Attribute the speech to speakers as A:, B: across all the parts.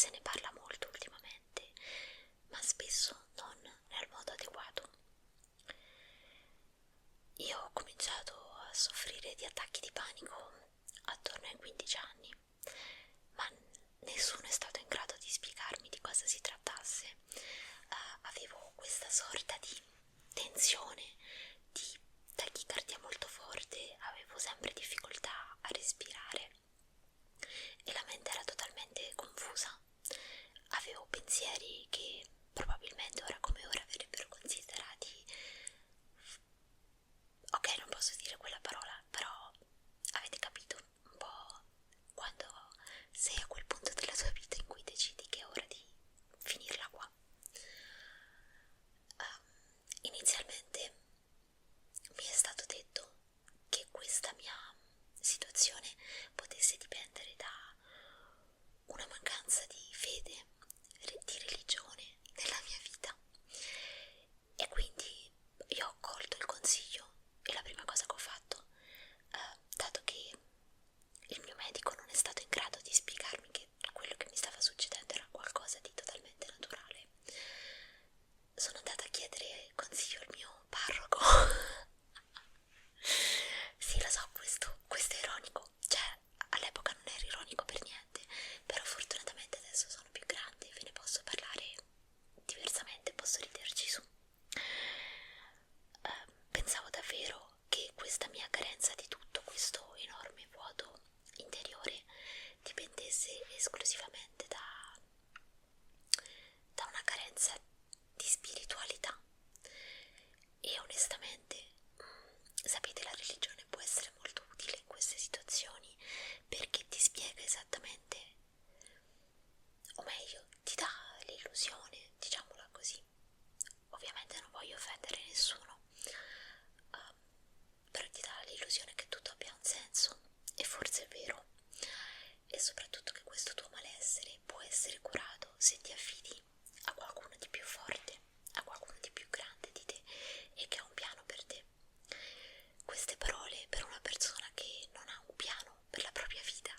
A: se ne parla molto ultimamente, ma spesso non nel modo adeguato. Io ho cominciato a soffrire di attacchi di panico attorno ai 15 anni, ma nessuno è stato in grado di spiegarmi di cosa si trattasse. Avevo questa sorta di tensione, di tachicardia molto forte, avevo sempre difficoltà a respirare e la mente era totalmente confusa. Avevo pensieri che probabilmente ora come ora verrebbero considerati, ok, non posso dire quella parola, però avete capito un po' quando sei a quel punto della tua vita in cui decidi che è ora di finirla qua. Inizialmente mi è stato detto che questa mia situazione potesse dipendere da una mancanza di fede, di religione nella mia vita, e quindi io ho colto il consiglio e la prima cosa che ho fatto, dato che il mio medico non è stato in grado di spiegarmi che quello che mi stava succedendo era qualcosa di totalmente naturale, sono andata a chiedere consiglio al mio parroco. Sì, lo so, questo è ironico, cioè all'epoca non era ironico per niente, però fortunatamente adesso sono più grande e ve ne posso parlare diversamente, posso riderci su. Pensavo davvero che questa mia carenza di tutto questo enorme vuoto interiore dipendesse esclusivamente da una carenza di spiritualità, e onestamente sapete, la religione può essere molto utile in queste situazioni perché ti spiega esattamente, o meglio ti dà l'illusione, diciamola così. Ovviamente non voglio offendere nessuno, però ti dà l'illusione che tutto abbia un senso, e forse è vero, e soprattutto che questo tuo malessere può essere curato se ti affidi a qualcuno di più forte, a qualcuno di più grande di te e che ha un piano per te. Queste parole per una persona che non ha un piano per la propria vita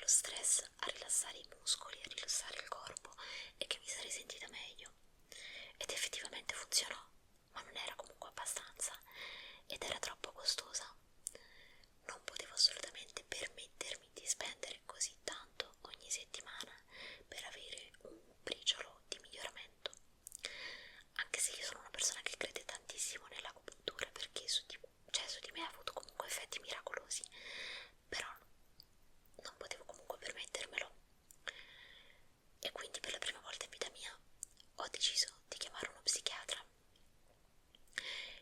A: lo stress, a rilassare i muscoli, a rilassare il corpo e che mi sarei sentita meglio. Ed effettivamente funzionò, ma non era comunque abbastanza ed era troppo costosa. Non potevo assolutamente permettermi di spendere così tanto ogni settimana per avere un briciolo di miglioramento. Anche se io sono una persona che crede tantissimo nell'agopuntura, perché su di me ha avuto comunque effetti miracolosi, però non potevo comunque permettermelo. E quindi per la prima volta in vita mia ho deciso di chiamare uno psichiatra.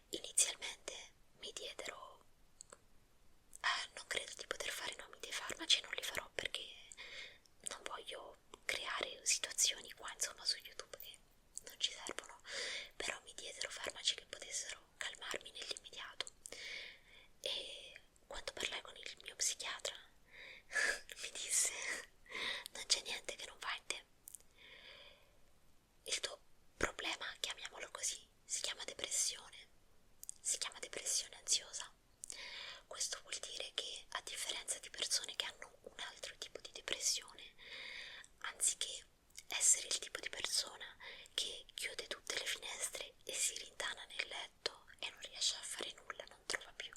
A: Inizialmente mi diedero, non credo di poter fare nomi dei farmaci, non li farò perché non voglio creare situazioni qua insomma su YouTube che non ci servono, però mi diedero farmaci che potessero calmarmi nell'immediato. E quando parlai con il mio psichiatra mi disse: non c'è niente che non va in te, il tuo problema, chiamiamolo così, si chiama depressione ansiosa. Questo vuol dire che, a differenza di persone che hanno un altro tipo di depressione, anziché essere il tipo di persona che chiude tutte le finestre e si rintana nel letto e non riesce a fare nulla, non trova più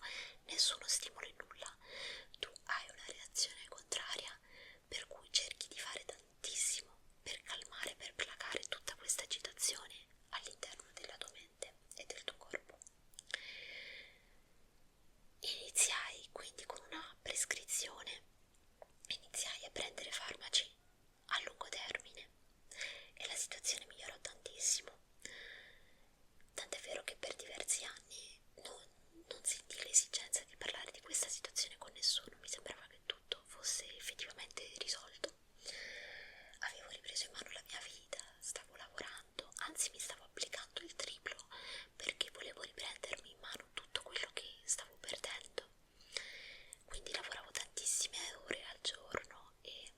A: nessuno stimolo in nulla, tu hai una reazione contraria, per cui cerchi di fare tantissimo per calmare, per placare tutta questa agitazione all'interno della tua mente e del tuo corpo. Iniziai quindi con una prescrizione, iniziai a prendere farmaci a lungo termine e la situazione migliorò tantissimo, tant'è vero che per diversi anni non sentii l'esigenza di parlare di questa situazione con nessuno, mi sembrava che tutto fosse effettivamente risolto. Avevo ripreso in mano la mia vita, stavo lavorando, anzi mi stavo applicando il triplo perché volevo riprendermi in mano tutto quello che stavo perdendo. Quindi lavoravo tantissime ore al giorno e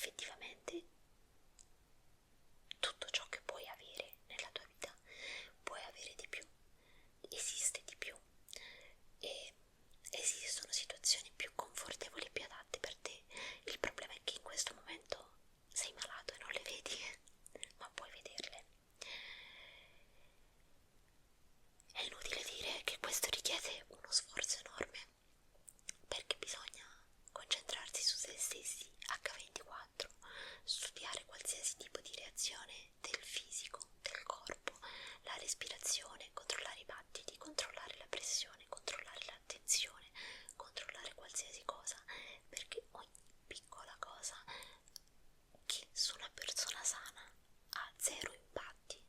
A: effettivamente tutto ciò che puoi avere nella tua vita, puoi avere di più, esiste di più e esistono situazioni più confortevoli e più adatte per te. Il problema è che in questo momento sei malato e non le vedi, ma puoi vederle. È inutile dire che questo richiede uno sforzo enorme, perché bisogna concentrarsi su se stessi H24, studiare qualsiasi tipo di reazione del fisico, del corpo, la respirazione, controllare i battiti, controllare la pressione, controllare la tensione, controllare qualsiasi cosa, perché ogni piccola cosa che su una persona sana ha zero impatti,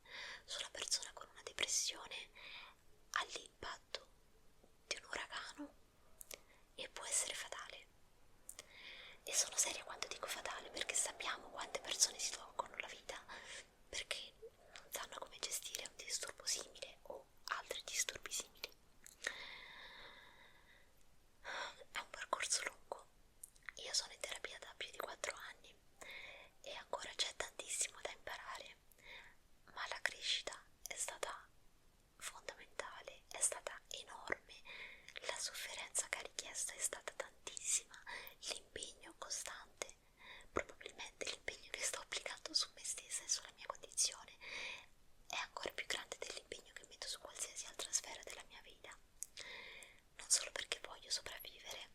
A: su una persona con una depressione ha l'impatto di un uragano e può essere fatale. E sono seria quando dico fatale, perché sappiamo quante persone si tolgono la vita perché non sanno come gestire un disturbo simile o altri disturbi simili. È un percorso lungo. Io sono in terapia da più di 4 anni e ancora c'è tantissimo da imparare, ma la crescita è stata fondamentale, è stata enorme, la sofferenza che ha richiesto è stata tantissima, l'impegno costante, probabilmente l'impegno che sto applicando su me stessa e sulla mia condizione è ancora più grande dell'impegno che metto su qualsiasi altra sfera della mia vita, non solo perché voglio sopravvivere,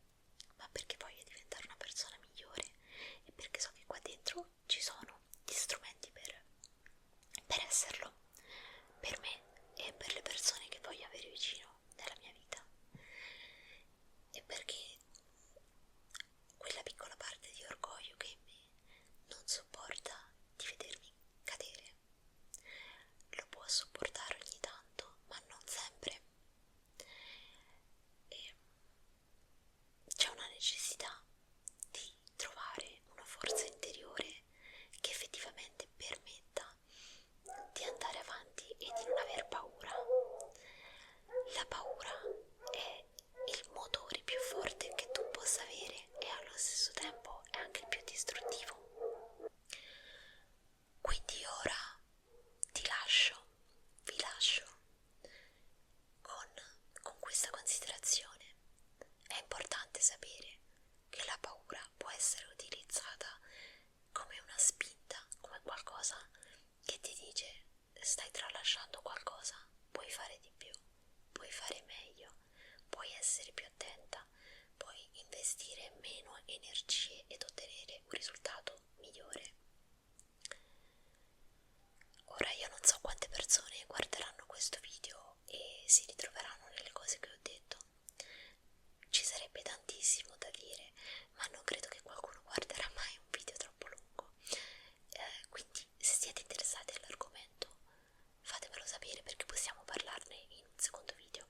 A: ma perché voglio diventare una persona migliore e perché so che qua dentro ci sono gli strumenti per esserlo, per me e per le persone che voglio avere vicino nella mia vita, e perché quella piccola parte di orgoglio che in me non sopporta di vedermi cadere lo può sopportare ogni tanto, ma non sempre, e c'è una necessità di trovare una forza interiore che effettivamente permetta di andare avanti e di non aver paura. La paura è il motore più forte che tu possa avere e allo stesso tempo è anche il più distruttivo. Quindi ora ti lascio, vi lascio con questa considerazione. È importante sapere che la paura può essere utilizzata come una spinta, come qualcosa che ti dice stai tralasciando qualcosa, puoi fare di più, puoi fare meglio, puoi essere più attenta, puoi investire meno energie ed ottenere un risultato migliore. Ora io non so quante persone guarderanno questo video e si ritroveranno nelle cose che ho detto. Ci sarebbe tantissimo da dire, ma non credo che qualcuno guarderà mai un video troppo lungo. Quindi se siete interessati all'argomento fatemelo sapere, perché possiamo parlarne in un secondo video.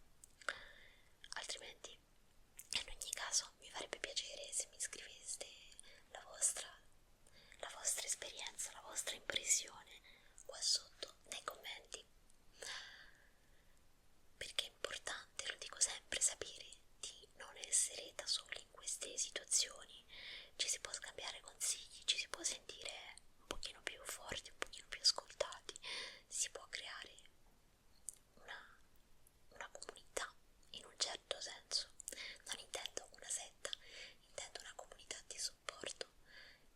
A: Altrimenti, in ogni caso, mi farebbe piacere se mi scriveste la vostra esperienza, la vostra impressione qua sotto nei commenti, perché è importante, lo dico sempre, sapere di non essere da soli in queste situazioni. Ci si può scambiare consigli, ci si può sentire un pochino più forti, un pochino più ascoltati, si può creare una comunità in un certo senso. Non intendo una setta, intendo una comunità di supporto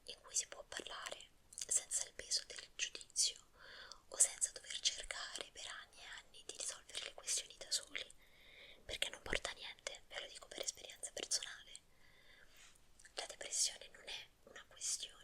A: in cui si può parlare senza il peso del giudizio o senza dover cercare per anni e anni di risolvere le questioni da soli, perché non porta a niente, ve lo dico per esperienza personale. La depressione non è una questione